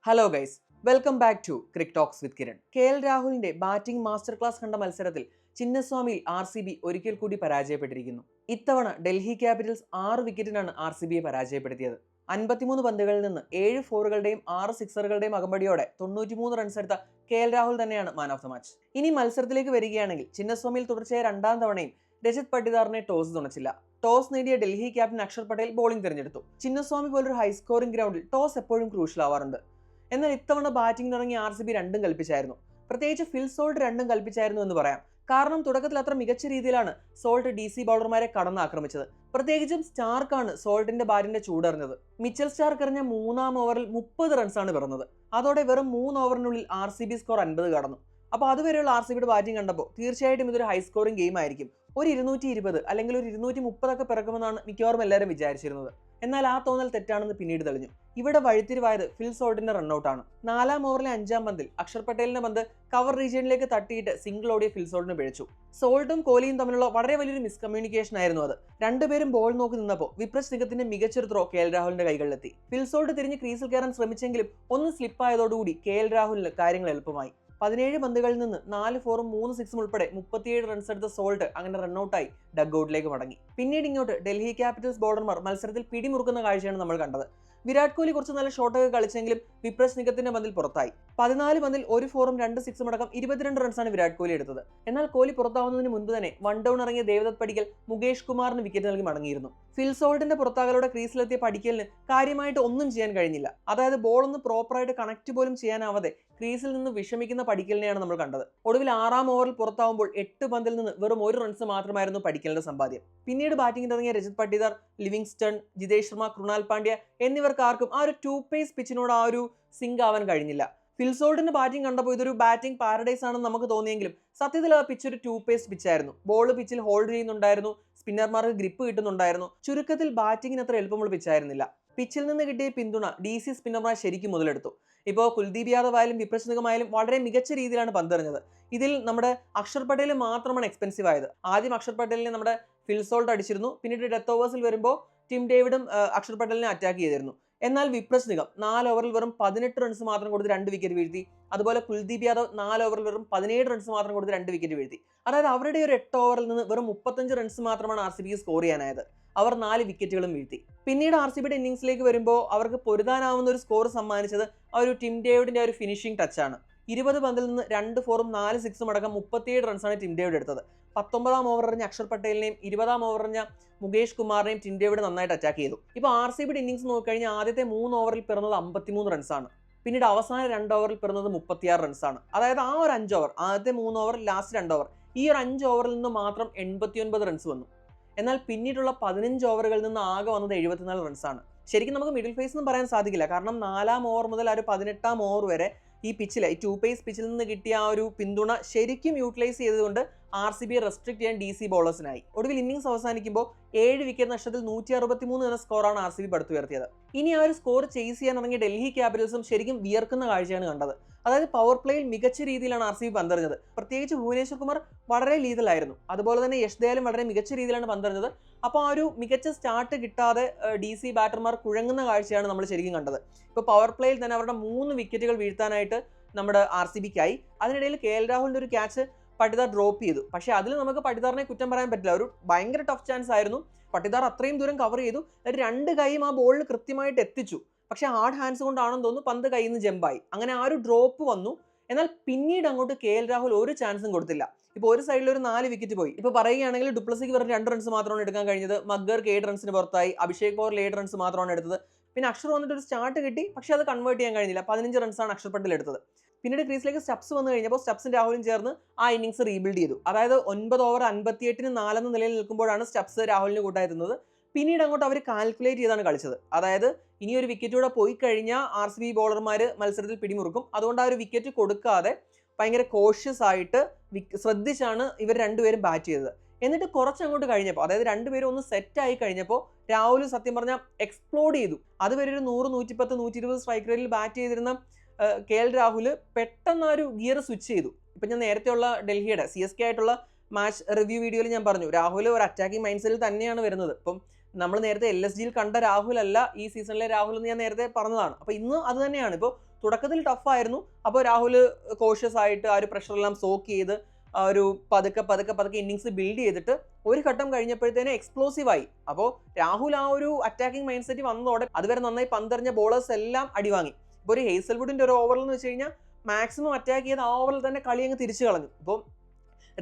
Hello guys, welcome back to Cric Talks with Kiran. KL രാഹുലിന്റെ batting master class കണ്ട മത്സരത്തിൽ ചിന്നസ്വാമിയിൽ RCB ഒരിക്കൽ കൂടി പരാജയപ്പെട്ടിരിക്കുന്നു. ഇത്തവണ ഡൽഹി ക്യാപിറ്റൽസ് 6 വിക്കറ്റിനാണ് RCBയെ പരാജയപ്പെടുത്തിയത്. 53 പന്തുകളിൽ നിന്ന് 7 ഫോറുകളുടെയും 6 സിക്സറുകളുടെയും അകമ്പടിയോടെ 93 റൺസ് എടുത്ത KL രാഹുൽ തന്നെയാണ് മാൻ ഓഫ് ദ മാച്ച്. ഇനി മത്സരത്തിലേക്ക് വരികയാണെങ്കിൽ ചിന്നസ്വാമിയിൽ തുടർച്ചയായ രണ്ടാം തവണയും രജത് പട്ടിദാറിനെ ടോസ് തുണച്ചില്ല. ടോസ് നേടിയ ഡൽഹി ക്യാപ്റ്റൻ അക്ഷർ പട്ടേൽ ബോളിംഗ് തിരഞ്ഞെടുത്തു. ചിന്നസ്വാമി പോലൊരു ഹൈ സ്കോറിംഗ് ഗ്രൗണ്ടിൽ ടോസ് എപ്പോഴും ക്രൂഷ്യൽ ആവാറുണ്ട്. എന്നാൽ ഇത്തവണ ബാറ്റിംഗ് തുടങ്ങിയ RCB രണ്ടും കൽപ്പിച്ചായിരുന്നു. പ്രത്യേകിച്ച് ഫിൽ സോൾട്ട് രണ്ടും കൽപ്പിച്ചായിരുന്നു എന്ന് പറയാം. കാരണം തുടക്കത്തിൽ അത്ര മികച്ച രീതിയിലാണ് സോൾട്ട് DC ബൗളർമാരെ കടന്നാക്രമിച്ചത്. പ്രത്യേകിച്ചും സ്റ്റാർക്കാണ് സോൾട്ടിന്റെ ബാറ്റിന്റെ ചൂടറിഞ്ഞത്. മിച്ചൽ സ്റ്റാർക്ക് എറിഞ്ഞ 3-ാം ഓവറിൽ 30 റൺസാണ് പിറന്നത്. അതോടെ വെറും 3 ഓവറിനുള്ളിൽ RCB സ്കോർ 50 കടന്നു. അപ്പോൾ അതുവരെയുള്ള RCBയുടെ ബാറ്റിംഗ് കണ്ടപ്പോൾ തീർച്ചയായിട്ടും ഇതൊരു ഹൈ സ്കോറിംഗ് ഗെയിം ആയിരിക്കും. ഒരു 220 അല്ലെങ്കിൽ ഒരു 230 ഒക്കെ പിറക്കുമെന്നാണ് മിക്കവാറും എല്ലാവരും വിചാരിച്ചിരുന്നത്. എന്നാൽ ആ തോന്നൽ തെറ്റാണെന്ന് പിന്നീട് തെളിഞ്ഞു. ഇവിടെ വഴിത്തിരിവായത് ഫിൽ സോൾട്ടിന്റെ റൺഔട്ടാണ്. 4-ാം ഓവറിലെ 5-ാം പന്തിൽ അക്ഷർ പട്ടേലിന്റെ പന്ത് കവർ റീജിയനിലേക്ക് തട്ടിയിട്ട് സിംഗിൾ ഓടിയ ഫിൽ സോൾട്ടിന് പിഴച്ചു. സോൾട്ടും കോഹ്ലിയും തമ്മിലുള്ള വളരെ വലിയൊരു മിസ്കമ്മ്യൂണിക്കേഷൻ ആയിരുന്നു അത്. രണ്ടുപേരും ബോൾ നോക്കി നിന്നപ്പോൾ വിപ്രജ് നിഗത്തിന്റെ മികച്ചൊരു ത്രോ KL രാഹുലിന്റെ കൈകളിലെത്തി. ഫിൽ സോൾട്ട് തിരിഞ്ഞ് ക്രീസിൽ കയറാൻ ശ്രമിച്ചെങ്കിലും ഒന്ന് സ്ലിപ്പായതോടുകൂടി KL രാഹുലിന് കാര്യങ്ങൾ എളുപ്പമായി. 17 പന്തുകളിൽ നിന്ന് 4 ഫോറും 3 സിക്സും ഉൾപ്പെടെ 37 റൺസ് എടുത്ത സോൾട്ട് അങ്ങനെ റൺഔട്ടായി ഡഗ് ഔട്ടിലേക്ക് മടങ്ങി. പിന്നീട് ഇങ്ങോട്ട് ഡൽഹി ക്യാപിറ്റൽസ് ബോളർമാർ മത്സരത്തിൽ പിടിമുറുക്കുന്ന കാഴ്ചയാണ് നമ്മൾ കണ്ടത്. വിരാട് കോഹ്ലി കുറച്ച് നല്ല ഷോട്ടൊക്കെ കളിച്ചെങ്കിലും വിപ്രജ് നിഗത്തിന്റെ പന്തിൽ പുറത്തായി. 14 പന്തിൽ 1 ഫോറും 2 സിക്സും അടക്കം 22 റൺസാണ് വിരാട് കോഹ്ലി എടുത്തത്. എന്നാൽ കോഹ്ലി പുറത്താവുന്നതിന് മുൻപ് തന്നെ വൺ ഡൗൺ ഇറങ്ങിയ ദേവദത്ത് പടിക്കൽ മുകേഷ് കുമാറിന് വിക്കറ്റ് നൽകി മടങ്ങിയിരുന്നു. ഫിൽ സോൾട്ടിന്റെ പുറത്താകലോടെ ക്രീസിലെത്തിയ പടിക്കലിന് കാര്യമായിട്ട് ഒന്നും ചെയ്യാൻ കഴിഞ്ഞില്ല. അതായത് ബോൾ ഒന്ന് പ്രോപ്പറായിട്ട് കണക്ട് പോലും ചെയ്യാനാവാതെ ക്രീസിൽ നിന്ന് വിഷമിക്കുന്ന പടിക്കലിനെയാണ് നമ്മൾ കണ്ടത്. ഒടുവിൽ 6-ാം ഓവറിൽ പുറത്താവുമ്പോൾ 8 പന്തിൽ നിന്ന് വെറും 1 റൺസ് മാത്രമായിരുന്നു പടിക്കലിന്റെ സമ്പാദ്യം. പിന്നീട് ബാറ്റിംഗിൽ ഇറങ്ങിയ രജത് പട്ടിദാർ, ലിവിങ്സ്റ്റൺ, ജിതേഷ് ശർമ്മ, കൃണാൽ പാണ്ഡ്യ എന്നിവർക്കാർക്കും ആ ഒരു 2 പേസ് പിച്ചിനോട് ആ ഒരു സിങ്ക് ആവാൻ കഴിഞ്ഞില്ല. ഫിൽ സോൾട്ടിന്റെ ബാറ്റിംഗ് കണ്ടപ്പോൾ ഇതൊരു ബാറ്റിംഗ് പാരഡൈസ് ആണെന്ന് നമുക്ക് തോന്നിയെങ്കിലും സത്യത്തിൽ ആ പിച്ച് ഒരു 2 പേസ് പിച്ചായിരുന്നു. ബോൾ പിച്ചിൽ ഹോൾഡ് ചെയ്യുന്നുണ്ടായിരുന്നു, സ്പിന്നർമാർക്ക് ഗ്രിപ്പ് കിട്ടുന്നുണ്ടായിരുന്നു. ചുരുക്കത്തിൽ ബാറ്റിംഗിന് അത്ര എളുപ്പമുള്ള പിച്ചായിരുന്നില്ല. പിച്ചിൽ നിന്ന് കിട്ടിയ പിന്തുണ DC സ്പിന്നർമാർ ശരിക്കും മുതലെടുത്തു. ഇപ്പോൾ കുൽദീപ് യാദവ് ആയാലും വിപ്രജ് നിഗമായാലും വളരെ മികച്ച രീതിയിലാണ് പന്തെറിഞ്ഞത്. ഇതിൽ നമ്മുടെ അക്ഷർ പട്ടേൽ മാത്രമാണ് എക്സ്പെൻസീവ് ആയത്. ആദ്യം അക്ഷർ പട്ടേലിനെ നമ്മുടെ ഫിൽ സോൾട്ട് അടിച്ചിരുന്നു. പിന്നീട് ഡെത്ത് ഓവേഴ്സിൽ വരുമ്പോൾ ടിം ഡേവിഡും അക്ഷർ പട്ടേലിനെ അറ്റാക്ക് ചെയ്തിരുന്നു. എന്നാൽ വിപ്രജ് നിഗം 4 ഓവറിൽ വെറും 18 റൺസ് മാത്രം കൊടുത്ത് 2 വിക്കറ്റ് വീഴ്ത്തി. അതുപോലെ കുൽദീപ് യാദവ് 4 ഓവറിൽ വെറും 17 റൺസ് മാത്രം കൊടുത്ത് 2 വിക്കറ്റ് വീഴ്ത്തി. അതായത് അവരുടെ ഒരു 8 ഓവറിൽ നിന്ന് വെറും 35 റൺസ് മാത്രമാണ് RCBക്ക് സ്കോർ ചെയ്യാനായത്. അവർ 4 വിക്കറ്റുകളും വീഴ്ത്തി. പിന്നീട് RCBയുടെ ഇന്നിംഗ്സിലേക്ക് വരുമ്പോൾ അവർക്ക് പൊരുതാനാവുന്ന ഒരു സ്കോർ സമ്മാനിച്ചത് ആ ഒരു ടിം ഡേവിഡിന്റെ ഒരു ഫിനിഷിംഗ് ടച്ചാണ്. 20 പന്തിൽ നിന്ന് 2 ഫോറും 4 സിക്സും അടക്കം 37 റൺസാണ് ടിം ഡേവിഡ് എടുത്തത്. 19-ാം ഓവർ എറിഞ്ഞ അക്ഷർ പട്ടേലിനെയും 20-ാം ഓവർ എറിഞ്ഞ മുകേഷ് കുമാറിനെയും ടിം ഡേവിഡ് നന്നായിട്ട് അറ്റാക്ക് ചെയ്തു. ഇപ്പോൾ RCBയുടെ ഇന്നിംഗ്സ് നോക്കിക്കഴിഞ്ഞാൽ ആദ്യത്തെ 3 ഓവറിൽ പിറന്നത് 53 റൺസാണ്. പിന്നീട് അവസാന 2 ഓവറിൽ പിറന്നത് 36 റൺസാണ്. അതായത് ആ ഒരു 5 ഓവർ, ആദ്യത്തെ 3 ഓവർ, ലാസ്റ്റ് 2 ഓവർ, ഈ ഒരു 5 ഓവറിൽ നിന്ന് മാത്രം 89 റൺസ് വന്നു. എന്നാൽ പിന്നീടുള്ള 15 ഓവറുകളിൽ നിന്ന് ആകെ വന്നത് 74 റൺസാണ്. ശരിക്കും നമുക്ക് മിഡിൽ ഫേസ് ഒന്നും പറയാൻ സാധിക്കില്ല. കാരണം 4-ാം ഓവർ മുതൽ ആ ഒരു 18-ാം ഓവർ വരെ ഈ പിച്ചിലെ ഈ 2 പേസ് പിച്ചിൽ നിന്ന് കിട്ടിയ ആ ഒരു പിന്തുണ ശരിക്കും യൂട്ടിലൈസ് ചെയ്തുകൊണ്ട് RCBയെ റെസ്ട്രിക്ട് ചെയ്യാൻ DC ബോളേഴ്സിനായി. ഒടുവിൽ ഇന്നിംഗ്സ് അവസാനിക്കുമ്പോൾ 7 വിക്കറ്റ് നഷ്ടത്തിൽ 163 എന്ന സ്കോറാണ് RCB പടുത്തുയർത്തിയത്. ഇനി ആ ഒരു സ്കോർ ചേസ് ചെയ്യാൻ ഇറങ്ങിയ ഡൽഹി ക്യാപിറ്റൽസും ശരിക്കും വിയർക്കുന്ന കാഴ്ചയാണ് കണ്ടത്. അതായത് പവർ പ്ലേയിൽ മികച്ച രീതിയിലാണ് RCB പന്തെറിഞ്ഞത്. പ്രത്യേകിച്ച് ഭുവനേശ്വർ കുമാർ വളരെ ലീതലായിരുന്നു. അതുപോലെ തന്നെ യഷ് ദയാലും വളരെ മികച്ച രീതിയിലാണ് പന്തെറിഞ്ഞത്. അപ്പോൾ ആ ഒരു മികച്ച സ്റ്റാർട്ട് കിട്ടാതെ DC ബാറ്റർമാർ കുഴങ്ങുന്ന കാഴ്ചയാണ് നമ്മൾ ശരിക്കും കണ്ടത്. ഇപ്പോൾ പവർ പ്ലേയിൽ തന്നെ അവരുടെ 3 വിക്കറ്റുകൾ വീഴ്ത്താനായിട്ട് നമ്മുടെ RCBക്കായി. അതിനിടയിൽ KL രാഹുലിന്റെ ഒരു ക്യാച്ച് പട്ടിദാർ ഡ്രോപ്പ് ചെയ്തു. പക്ഷേ അതിൽ നമുക്ക് പട്ടിദാറിനെ കുറ്റം പറയാൻ പറ്റില്ല. ഒരു ഭയങ്കര ടഫ് ചാൻസ് ആയിരുന്നു. പട്ടിദാർ അത്രയും ദൂരം കവർ ചെയ്തു. 2 കൈയും ആ ബോളിൽ കൃത്യമായിട്ട് എത്തിച്ചു. പക്ഷേ ഹാർഡ് ഹാൻഡ്സ് കൊണ്ടാണെന്ന് തോന്നുന്നു പന്ത് കയ്യിൽ നിന്ന് ജമ്പായി. അങ്ങനെ ആ ഒരു ഡ്രോപ്പ് വന്നു. എന്നാൽ പിന്നീട് അങ്ങോട്ട് KL രാഹുൽ ഒരു ചാൻസും കൊടുത്തില്ല. ഇപ്പോൾ ഒരു സൈഡിൽ ഒരു 4 വിക്കറ്റ് പോയി. ഇപ്പോൾ പറയുകയാണെങ്കിൽ ഡുപ്ലസിക്ക് വെറും 2 റൺസ് മാത്രമാണ് എടുക്കാൻ കഴിഞ്ഞത്. മഗ്ഗർക്ക് 7 റൺസിന് പുറത്തായി. അഭിഷേക് പവറിൽ 7 റൺസ് മാത്രമാണ് എടുത്തത്. പിന്നെ അക്ഷർ വന്നിട്ട് ഒരു സ്റ്റാർട്ട് കിട്ടി, പക്ഷേ അത് കൺവേർട്ട് ചെയ്യാൻ കഴിഞ്ഞില്ല. 15 റൺസാണ് അക്ഷർ പട്ടേൽ എടുത്തത്. പിന്നീട് ക്രീസിലേക്ക് സ്റ്റബ്സ് വന്നു കഴിഞ്ഞപ്പോൾ സ്റ്റബ്സും രാഹുലും ചേർന്ന് ആ ഇന്നിംഗ്സ് റീബിൽഡ് ചെയ്തു. അതായത് 9 ഓവർ 58-ന് 4 എന്ന നിലയിൽ നിൽക്കുമ്പോഴാണ് സ്റ്റബ്സ് രാഹുലിന് കൂട്ടായിരുന്നത്. പിന്നീട് അങ്ങോട്ട് അവർ കാൽക്കുലേറ്റ് ചെയ്താണ് കളിച്ചത്. അതായത് ഇനി ഒരു വിക്കറ്റ് കൂടെ പോയി കഴിഞ്ഞാൽ RCB ബോളർമാർ മത്സരത്തിൽ പിടിമുറുക്കും. അതുകൊണ്ട് ആ ഒരു വിക്കറ്റ് കൊടുക്കാതെ ഭയങ്കര കോഷ്യസ് ആയിട്ട് ശ്രദ്ധിച്ചാണ് ഇവർ രണ്ടുപേരും ബാറ്റ് ചെയ്തത്. എന്നിട്ട് കുറച്ചങ്ങോട്ട് കഴിഞ്ഞപ്പോൾ, അതായത് രണ്ടുപേരും ഒന്ന് സെറ്റായി കഴിഞ്ഞപ്പോൾ രാഹുൽ സത്യം പറഞ്ഞാൽ എക്സ്പ്ലോഡ് ചെയ്തു. അതുവരെ ഒരു 100, 110, 120 സ്ട്രൈക്ക് റേറ്റിൽ ബാറ്റ് ചെയ്തിരുന്ന KL രാഹുൽ പെട്ടെന്ന് ഒരു ഗിയർ സ്വിച്ച് ചെയ്തു. ഇപ്പം ഞാൻ നേരത്തെയുള്ള ഡൽഹിയുടെ CSK ആയിട്ടുള്ള മാച്ച് റിവ്യൂ വീഡിയോയിൽ ഞാൻ പറഞ്ഞു, രാഹുൽ ഒരു അറ്റാക്കിംഗ് മൈൻഡ് സെറ്റിൽ തന്നെയാണ് വരുന്നത്. ഇപ്പം നമ്മൾ നേരത്തെ LSGയിൽ കണ്ട രാഹുൽ അല്ല ഈ സീസണിലെ രാഹുൽ എന്ന് ഞാൻ നേരത്തെ പറഞ്ഞതാണ്. അപ്പോൾ ഇന്ന് അത് തന്നെയാണ്. ഇപ്പോൾ തുടക്കത്തിൽ ടഫായിരുന്നു. അപ്പോൾ രാഹുൽ കോഷ്യസ് ആയിട്ട് ആ ഒരു പ്രഷറെല്ലാം സോക്ക് ചെയ്ത് ഒരു പതുക്കെ ഇന്നിങ്സ് ബിൽഡ് ചെയ്തിട്ട് ഒരു ഘട്ടം കഴിഞ്ഞപ്പോഴത്തേനും എക്സ്പ്ലോസീവായി. അപ്പോൾ രാഹുൽ ആ ഒരു അറ്റാക്കിംഗ് മൈൻഡ് സെറ്റ് വന്നതോടെ അതുവരെ നന്നായി പന്തെറിഞ്ഞ ബോളേഴ്സ് എല്ലാം അടിവാങ്ങി. ഇപ്പോൾ ഒരു ഹേസൽവുഡിന്റെ ഒരു ഓവറിൽ എന്ന് വെച്ച് കഴിഞ്ഞാൽ മാക്സിമം അറ്റാക്ക് ചെയ്ത് ആ ഓവറിൽ തന്നെ കളി അങ്ങ് തിരിച്ചു കളഞ്ഞു. ഇപ്പോൾ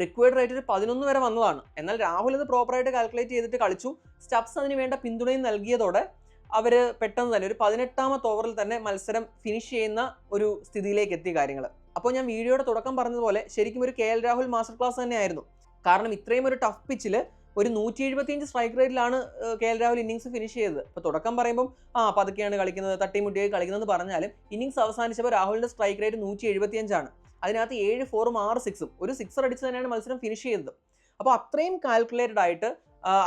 റിക്വയർഡ് റേറ്റ് ഒരു 11 വരെ വന്നതാണ്. എന്നാൽ രാഹുൽ അത് പ്രോപ്പറായിട്ട് കാൽക്കുലേറ്റ് ചെയ്തിട്ട് കളിച്ചു. സ്റ്റബ്സ് അതിന് വേണ്ട പിന്തുണയും നൽകിയതോടെ അവർ പെട്ടെന്ന് തന്നെ ഒരു 18ാമത്തെ ഓവറിൽ തന്നെ മത്സരം ഫിനിഷ് ചെയ്യുന്ന ഒരു സ്ഥിതിയിലേക്ക് എത്തി കാര്യങ്ങൾ. അപ്പോൾ ഞാൻ വീഡിയോയുടെ തുടക്കം പറഞ്ഞതുപോലെ ശരിക്കും ഒരു KL രാഹുൽ മാസ്റ്റർ ക്ലാസ് തന്നെയായിരുന്നു. കാരണം ഇത്രയും ഒരു ടഫ് പിച്ചിൽ ഒരു 175 സ്ട്രൈക്ക് റേറ്റിലാണ് KL രാഹുൽ ഇന്നിങ്സ് ഫിനിഷ് ചെയ്തത്. അപ്പോൾ തുടക്കം പറയുമ്പം പതുക്കെയാണ് കളിക്കുന്നത്, തട്ടിമുട്ടിയായി കളിക്കുന്നതെന്ന് പറഞ്ഞാലും ഇന്നിങ്സ് അവസാനിച്ചപ്പോൾ രാഹുലിന്റെ സ്ട്രൈക്ക് റേറ്റ് 175 ആണ്. അതിനകത്ത് 7 4ഉം 6 6ഉം ഒരു സിക്സർ അടിച്ച് തന്നെയാണ് മത്സരം ഫിനിഷ് ചെയ്തത്. അപ്പോൾ അത്രയും കാൽക്കുലേറ്റഡ് ആയിട്ട്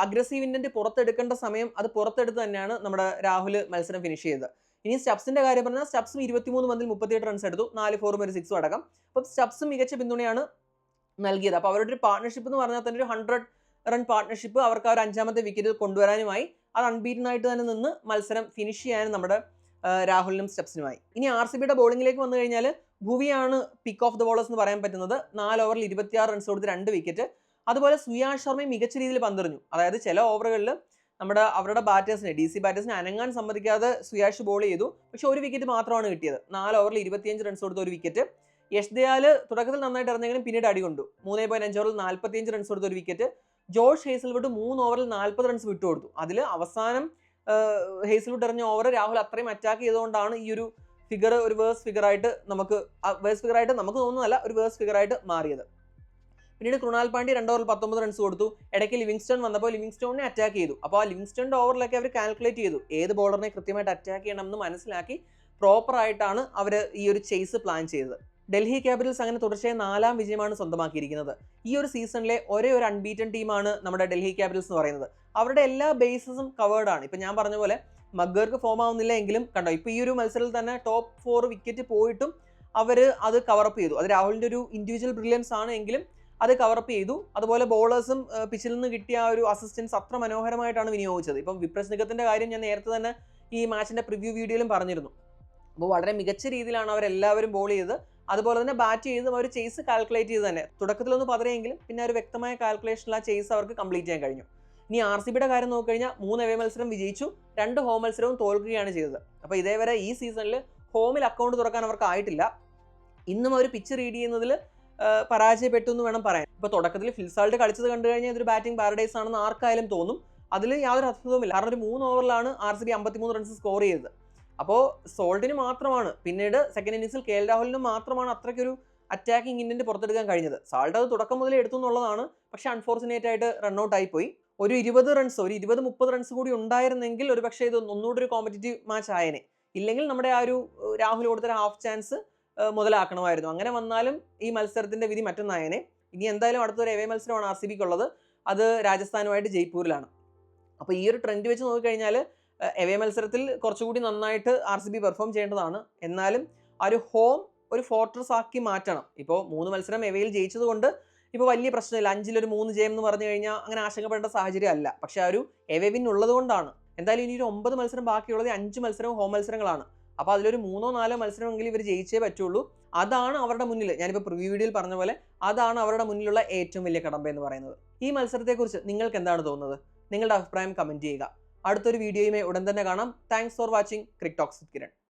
അഗ്രസീവ് ഇൻറ്റന്റ് പുറത്തെടുക്കേണ്ട സമയം അത് പുറത്തെടുത്ത് തന്നെയാണ് നമ്മുടെ രാഹുൽ മത്സരം ഫിനിഷ് ചെയ്തത്. ഇനി സ്റ്റബ്സിന്റെ കാര്യം പറഞ്ഞാൽ സ്റ്റബ്സും 23 പന്തിൽ 38 റൺസ് എടുത്തു, 4 4ഉം ഒരു 6ഉം അടക്കം. അപ്പോൾ സ്റ്റബ്സും മികച്ച പിന്തുണയാണ് നൽകിയത്. അപ്പോൾ അവരുടെ ഒരു പാർട്ണർഷിപ്പ് എന്ന് പറഞ്ഞാൽ തന്നെ ഒരു 100 റൺ പാർട്ണർഷിപ്പ് അവർക്ക് ആ ഒരു 5ാമത്തെ വിക്കറ്റിൽ കൊണ്ടുവരാനുമായി. അത് അൺബീറ്റൻ ആയിട്ട് തന്നെ നിന്ന് മത്സരം ഫിനിഷ് ചെയ്യാനും നമ്മുടെ രാഹുലിനും സ്റ്റബ്സിനുമായി. ഇനി RCBയുടെ ബോളിംഗിലേക്ക് വന്നു കഴിഞ്ഞാൽ ഭുവിയാണ് പിക്ക് ഓഫ് ദ ബോളേഴ്സ് എന്ന് പറയാൻ പറ്റുന്നത്. 4 ഓവറിൽ 26 റൺസ് കൊടുത്ത് 2 വിക്കറ്റ്. അതുപോലെ സുയാഷ് ശർമ്മയും മികച്ച രീതിയിൽ പന്തെറിഞ്ഞു. അതായത് ചില ഓവറുകളിൽ അവരുടെ ബാറ്റേഴ്സിനെ DC ബാറ്റേഴ്സിനെ അനങ്ങാൻ സമ്മതിക്കാതെ സുയാഷ് ബോൾ ചെയ്തു. പക്ഷെ ഒരു വിക്കറ്റ് മാത്രമാണ് കിട്ടിയത്. 4 ഓവറിൽ 25 റൺസ് കൊടുത്ത ഒരു വിക്കറ്റ്. യഷ് ദയാൽ തുടക്കത്തിൽ നന്നായിട്ട് ഇറങ്ങിയെങ്കിലും പിന്നീട് അടികൊണ്ടു. 3.5 ഓവറിൽ 45 റൺസ് കൊടുത്ത ഒരു വിക്കറ്റ്. ജോഷ് ഹേസൽവുഡ് 3 ഓവറിൽ 40 റൺസ് വിട്ടുകൊടുത്തു. അതിൽ അവസാനം ഹേസൽവുഡ് എറിഞ്ഞ ഓവർ രാഹുൽ അത്രയും അറ്റാക്ക് ചെയ്തുകൊണ്ടാണ് ഈ ഒരു ഫിഗർ ഒരു വേഴ്സ് ഫിഗറായിട്ട് നമുക്ക് തോന്നുന്നതല്ല, ഒരു വേഴ്സ് ഫിഗറായിട്ട് മാറിയത്. പിന്നീട് കൃണാൽ പാണ്ഡ്യ 2 ഓവറിൽ 19 റൺസ് കൊടുത്തു. ഇടയ്ക്ക് ലിവിങ്സ്റ്റൺ വന്നപ്പോൾ ലിവിങ്സ്റ്റോണിനെ അറ്റാക്ക് ചെയ്തു. അപ്പോൾ ആ ലിവിങ്സ്റ്റണിന്റെ ഓവറിലൊക്കെ അവർ കാൽക്കുലേറ്റ് ചെയ്തു ഏത് ബോളറിനെ കൃത്യമായിട്ട് അറ്റാക്ക് ചെയ്യണം എന്ന് മനസ്സിലാക്കി പ്രോപ്പറായിട്ടാണ് അവർ ഈ ഒരു ചേസ് പ്ലാൻ ചെയ്തത്. ഡൽഹി ക്യാപിറ്റൽസ് അങ്ങനെ തുടർച്ചയായ 4ാം വിജയമാണ് സ്വന്തമാക്കിയിരിക്കുന്നത്. ഈ ഒരു സീസണിലെ ഒരേ ഒരു അൺബീറ്റൻ ടീമാണ് നമ്മുടെ ഡൽഹി ക്യാപിറ്റൽസ് എന്ന് പറയുന്നത്. അവരുടെ എല്ലാ ബേസസും കവേർഡ് ആണ്. ഇപ്പം ഞാൻ പറഞ്ഞ പോലെ മഗ്ഗർക്ക് ഫോം ആവുന്നില്ല എങ്കിലും കണ്ടോ, ഇപ്പോൾ ഈ ഒരു മത്സരത്തിൽ തന്നെ ടോപ്പ് 4 വിക്കറ്റ് പോയിട്ടും അവർ അത് കവറപ്പ് ചെയ്തു. അത് രാഹുലിന്റെ ഒരു ഇൻഡിവിജ്വൽ ബ്രില്യൻസ് ആണ് എങ്കിലും അത് കവറപ്പ് ചെയ്തു. അതുപോലെ ബോളേഴ്സും പിച്ചിൽ നിന്ന് കിട്ടിയ ആ ഒരു അസിസ്റ്റൻസ് അത്ര മനോഹരമായിട്ടാണ് വിനിയോഗിച്ചത്. ഇപ്പം വിപ്രസ് നിഗത്തിന്റെ കാര്യം ഞാൻ നേരത്തെ തന്നെ ഈ മാച്ചിന്റെ പ്രിവ്യൂ വീഡിയോയിലും പറഞ്ഞിരുന്നു. അപ്പോൾ വളരെ മികച്ച രീതിയിലാണ് അവരെല്ലാവരും ബോൾ ചെയ്തത്. അതുപോലെ തന്നെ ബാറ്റ് ചെയ്ത് അവർ ചേസ് കാൽക്കുലേറ്റ് ചെയ്ത് തന്നെ തുടക്കത്തിലൊന്ന് പതറിയെങ്കിലും പിന്നെ ഒരു വ്യക്തമായ കാൽക്കുലേഷനിൽ ആ ചേസ് അവർക്ക് കംപ്ലീറ്റ് ചെയ്യാൻ കഴിഞ്ഞു. ഇനി RCBയുടെ കാര്യം നോക്കിക്കഴിഞ്ഞാൽ 3 അവേ മത്സരം വിജയിച്ചു, 2 ഹോം മത്സരവും തോൽക്കുകയാണ് ചെയ്തത്. അപ്പോൾ ഇതേവരെ ഈ സീസണിൽ ഹോമിൽ അക്കൗണ്ട് തുറക്കാൻ അവർക്ക് ആയിട്ടില്ല. ഇന്നും അവർ പിച്ച് റീഡ് ചെയ്യുന്നതിൽ പരാജയപ്പെട്ടു എന്ന് വേണം പറയാൻ. ഇപ്പോൾ തുടക്കത്തിൽ ഫിൽസാൾട്ട് കളിച്ചത് കണ്ടു കഴിഞ്ഞാൽ ഇതൊരു ബാറ്റിംഗ് പാരഡൈസ് ആണെന്ന് ആർക്കായാലും തോന്നും. അതിൽ യാതൊരു അത്ഭുതവുമില്ല. കാരണം ഒരു 3 ഓവറിലാണ് RCB 53 റൺസ് സ്കോർ ചെയ്തത്. അപ്പോൾ സോൾട്ടിന് മാത്രമാണ് പിന്നീട് സെക്കൻഡ് ഇന്നിംഗ്സിൽ KL രാഹുലിന് മാത്രമാണ് അത്രയ്ക്കൊരു അറ്റാക്കിംഗ് ഇൻറ്റന്റ് പുറത്തെടുക്കാൻ കഴിഞ്ഞത്. സാൾട്ട് അത് തുടക്കം മുതലേ എടുത്തു എന്നുള്ളതാണ്. പക്ഷെ അൺഫോർച്ചുനേറ്റ് ആയിട്ട് റൺഔട്ട് ആയിപ്പോയി. ഒരു 20-30 റൺസ് കൂടി ഉണ്ടായിരുന്നെങ്കിൽ ഒരു പക്ഷേ ഇത് ഒന്നുകൂടി ഒരു കോമ്പറ്റീറ്റീവ് മാച്ച് ആയേനെ. ഇല്ലെങ്കിൽ നമ്മുടെ ആ ഒരു രാഹുൽ കൊടുത്തൊരു ഹാഫ് ചാൻസ് മുതലാക്കണമായിരുന്നു. അങ്ങനെ വന്നാലും ഈ മത്സരത്തിന്റെ വിധി മറ്റൊന്നായേനെ. ഇനി എന്തായാലും അടുത്തൊരു എവേ മത്സരമാണ് RCBക്കുള്ളത്. അത് രാജസ്ഥാനുമായിട്ട് ജയ്പൂരിലാണ്. അപ്പോൾ ഈ ഒരു ട്രെൻഡ് വെച്ച് നോക്കിക്കഴിഞ്ഞാൽ എവേ മത്സരത്തിൽ കുറച്ചുകൂടി നന്നായിട്ട് RCB പെർഫോം ചെയ്യേണ്ടതാണ്. എന്നാലും ആ ഒരു ഹോം ഒരു ഫോർട്രസ് ആക്കി മാറ്റണം. ഇപ്പോൾ 3 മത്സരം എവയിൽ ജയിച്ചത് കൊണ്ട് ഇപ്പോൾ വലിയ പ്രശ്നമില്ല. 5-ൽ 3 ജയം എന്ന് പറഞ്ഞു കഴിഞ്ഞാൽ അങ്ങനെ ആശങ്കപ്പെടേണ്ട സാഹചര്യം അല്ല. പക്ഷെ ആ ഒരു എവേ വിൻ ഉള്ളത് കൊണ്ടാണ്. എന്തായാലും ഇനി ഒരു 9 മത്സരം ബാക്കിയുള്ളത് 5 മത്സരവും ഹോം മത്സരങ്ങളാണ്. അപ്പോൾ അതിലൊരു 3-4 മത്സരമെങ്കിലും ഇവർ ജയിച്ചേ പറ്റുള്ളൂ. അതാണ് അവരുടെ മുന്നിൽ, ഞാനിപ്പോൾ പ്രിവ്യൂ വീഡിയോയിൽ പറഞ്ഞ പോലെ, അതാണ് അവരുടെ മുന്നിലുള്ള ഏറ്റവും വലിയ കടമ്പ എന്ന് പറയുന്നത്. ഈ മത്സരത്തെക്കുറിച്ച് നിങ്ങൾക്ക് എന്താണ് തോന്നുന്നത്? നിങ്ങളുടെ അഭിപ്രായം കമൻറ്റ് ചെയ്യുക. അടുത്തൊരു വീഡിയോയുമായി ഉടൻ തന്നെ കാണാം. Thanks for watching Cric Talks with Kiran.